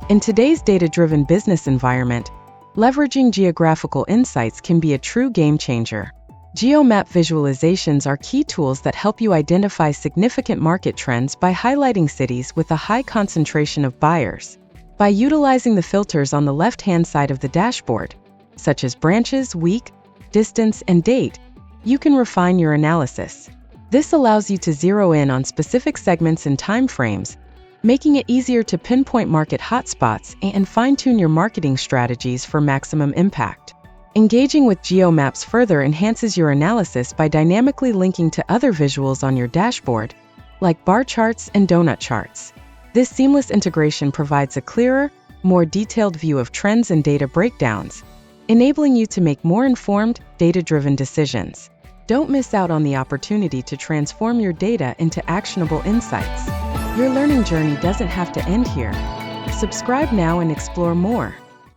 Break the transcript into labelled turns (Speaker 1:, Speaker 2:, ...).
Speaker 1: In today's data-driven business environment, leveraging geographical insights can be a true game changer. Geo Map visualizations are key tools that help you identify significant market trends by highlighting cities with a high concentration of buyers. By utilizing the filters on the left-hand side of the dashboard, such as branches, week, distance, and date, you can refine your analysis. This allows you to zero in on specific segments and time frames, making it easier to pinpoint market hotspots and fine-tune your marketing strategies for maximum impact. Engaging with Geo Maps further enhances your analysis by dynamically linking to other visuals on your dashboard, like bar charts and donut charts. This seamless integration provides a clearer, more detailed view of trends and data breakdowns, enabling you to make more informed, data-driven decisions. Don't miss out on the opportunity to transform your data into actionable insights. Your learning journey doesn't have to end here. Subscribe now and explore more.